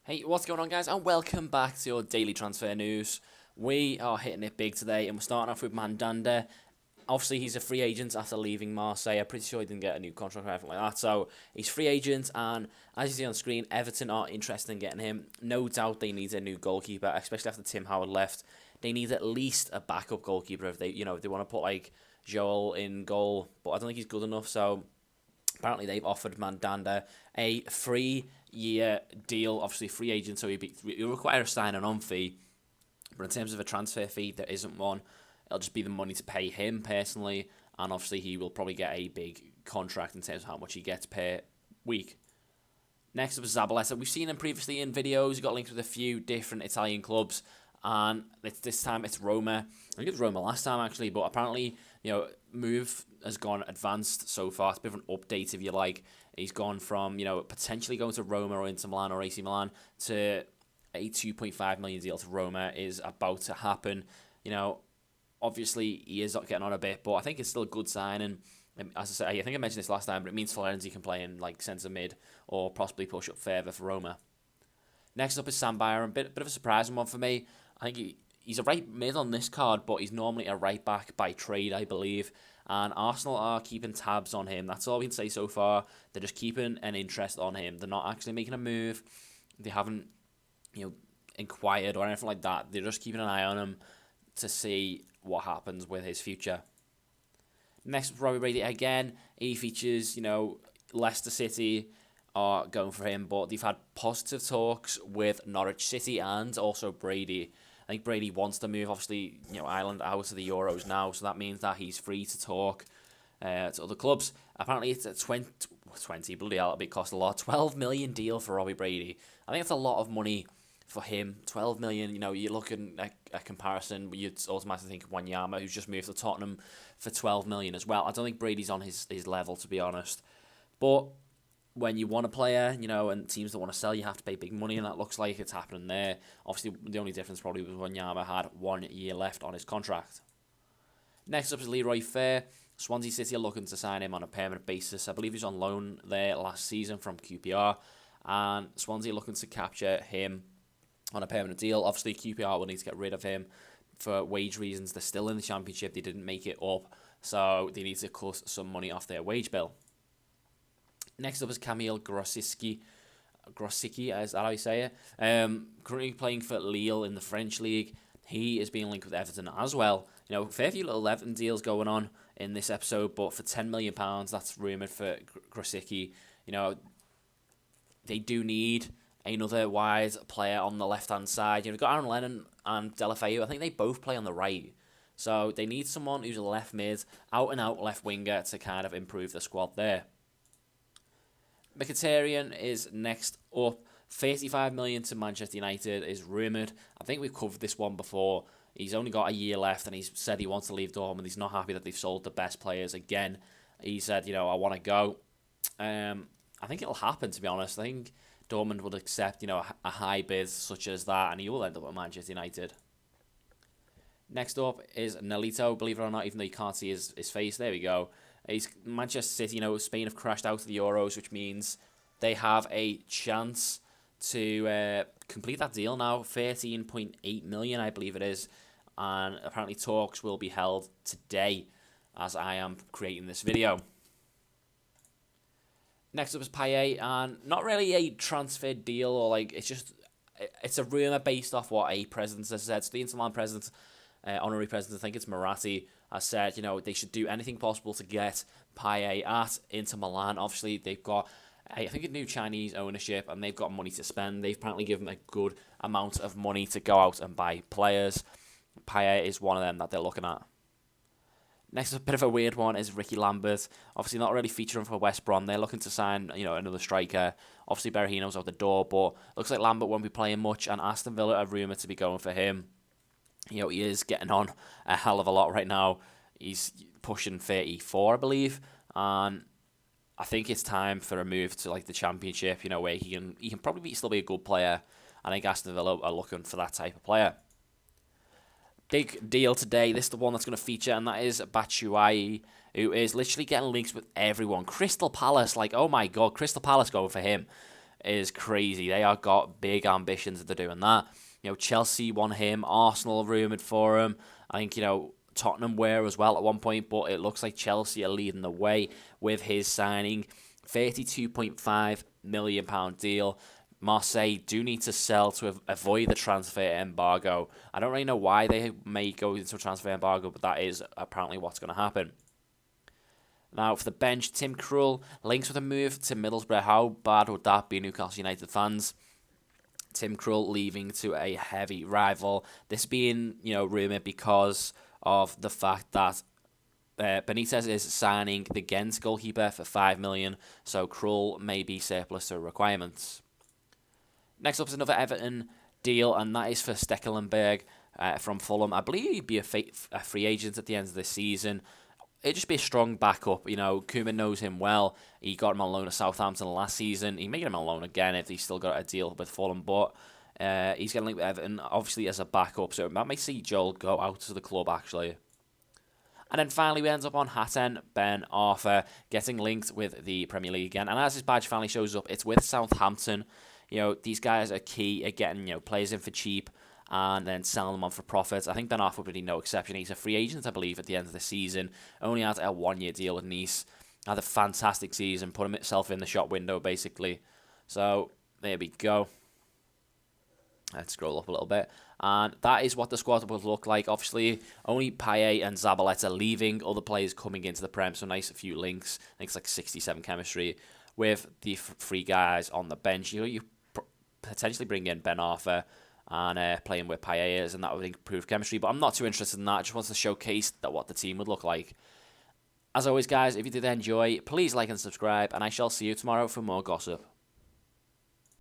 Hey, what's going on, guys? And welcome back to your daily transfer news. We are hitting it big today, and we're starting off with Mandanda. Obviously, he's a free agent after leaving Marseille. I'm pretty sure he didn't get a new contract or anything like that. So, he's free agent, and as you see on screen, Everton are interested in getting him. No doubt they need a new goalkeeper, especially after Tim Howard left. They need at least a backup goalkeeper if they want to put, like, Joel in goal. But I don't think he's good enough, so apparently they've offered Mandanda a 3-year deal, obviously free agent, so he'll require a sign-on fee. But in terms of a transfer fee, there isn't one. It'll just be the money to pay him personally, and obviously he will probably get a big contract in terms of how much he gets per week. Next up is Zabaleta. We've seen him previously in videos. He got linked with a few different Italian clubs, and this time it's Roma. I think it was Roma last time actually, but apparently move has gone advanced so far. It's a bit of an update if you like. He's gone from potentially going to Roma or Inter Milan or AC Milan to a 2.5 million deal to Roma is about to happen. Obviously he is getting on a bit, but I think it's still a good sign. And as I said, I think I mentioned this last time, but it means Florenzi can play in like centre mid or possibly push up further for Roma. Next up is Sam Byron, bit of a surprising one for me. I think he's a right mid on this card, but he's normally a right back by trade, I believe. And Arsenal are keeping tabs on him. That's all we can say so far. They're just keeping an interest on him. They're not actually making a move. They haven't, inquired or anything like that. They're just keeping an eye on him to see what happens with his future. Next, Robbie Brady again. He features, Leicester City are going for him, but they've had positive talks with Norwich City and also Brady. I think Brady wants to move, obviously, Ireland out of the Euros now, so that means that he's free to talk to other clubs. Apparently, it's a 20 bloody hell, it cost a lot. 12 million deal for Robbie Brady. I think that's a lot of money for him. 12 million, you're looking at a comparison, you'd automatically think of Wanyama, who's just moved to Tottenham for 12 million as well. I don't think Brady's on his level, to be honest. But when you want a player, and teams that want to sell, you have to pay big money, and that looks like it's happening there. Obviously, the only difference probably was when Yama had 1 year left on his contract. Next up is Leroy Fair. Swansea City are looking to sign him on a permanent basis. I believe he's on loan there last season from QPR, and Swansea are looking to capture him on a permanent deal. Obviously, QPR will need to get rid of him for wage reasons. They're still in the Championship. They didn't make it up, so they need to cut some money off their wage bill. Next up is Kamil Grosicki, is that how you say it? Currently playing for Lille in the French league. He is being linked with Everton as well. Fair few little Everton deals going on in this episode, but for £10 million, that's rumoured for Grosicki. They do need another wide player on the left-hand side. You've got Aaron Lennon and Delafeu. I think they both play on the right. So they need someone who's a left mid, out-and-out left winger to kind of improve the squad there. Mkhitaryan is next up. 35 million to Manchester United is rumoured. I think we've covered this one before. He's only got a year left, and he's said he wants to leave Dortmund. He's not happy that they've sold the best players again. He said, I want to go. I think it'll happen, to be honest. I think Dortmund would accept, a high bid such as that, and he will end up at Manchester United. Next up is Nolito, believe it or not, even though you can't see his face. There we go. He's Manchester City, Spain have crashed out of the Euros, which means they have a chance to complete that deal now. 13.8 million, I believe it is. And apparently talks will be held today as I am creating this video. Next up is Payet, and not really a transfer deal, or it's a rumour based off what a president has said. So the Inter Milan president, honorary president, I think it's Maratti, has said, they should do anything possible to get Payet at Inter Milan. Obviously, they've got, I think, a new Chinese ownership, and they've got money to spend. They've apparently given a good amount of money to go out and buy players. Payet is one of them that they're looking at. Next, a bit of a weird one is Ricky Lambert. Obviously, not really featuring for West Brom. They're looking to sign, another striker. Obviously, Berahino's out the door, but looks like Lambert won't be playing much, and Aston Villa are rumoured to be going for him. He is getting on a hell of a lot right now. He's pushing 34, I believe, and I think it's time for a move to the Championship. Where he can probably still be a good player. I think Aston Villa are looking for that type of player. Big deal today. This is the one that's going to feature, and that is BATSHUAYI, who is literally getting links with everyone. Crystal Palace, oh my god, Crystal Palace going for him. is crazy. They have got big ambitions that they're doing that. Chelsea want him. Arsenal rumoured for him. I think, Tottenham were as well at one point, but it looks like Chelsea are leading the way with his signing. £32.5 million deal. Marseille do need to sell to avoid the transfer embargo. I don't really know why they may go into a transfer embargo, but that is apparently what's going to happen. Now, for the bench, Tim Krul links with a move to Middlesbrough. How bad would that be, Newcastle United fans? Tim Krul leaving to a heavy rival. This being, rumoured because of the fact that Benitez is signing the Ghent goalkeeper for $5 million, so Krul may be surplus to requirements. Next up is another Everton deal, and that is for Stekelenburg from Fulham. I believe he'd be a free agent at the end of this season. It'd just be a strong backup. Koeman knows him well. He got him on loan at Southampton last season. He may get him on loan again if he's still got a deal with Fulham, but he's getting linked with Everton, obviously as a backup, so that may see Joel go out to the club, actually. And then finally, we end up on Hatem Ben Arfa getting linked with the Premier League again. And as his badge finally shows up, it's with Southampton. These guys are key at getting players in for cheap and then selling them on for profits. I think Ben Arfa would be no exception. He's a free agent, I believe, at the end of the season. Only had a 1-year deal with Nice. Had a fantastic season, put himself in the shop window, basically. So, there we go. Let's scroll up a little bit. And that is what the squad would look like. Obviously, only Payet and Zabaleta leaving. Other players coming into the Prem. So, nice few links. I think it's like 67 chemistry with the three guys on the bench. You potentially bring in Ben Arfa and playing with Payet, and that would improve chemistry. But I'm not too interested in that. I just want to showcase what the team would look like. As always, guys, if you did enjoy, please like and subscribe. And I shall see you tomorrow for more gossip.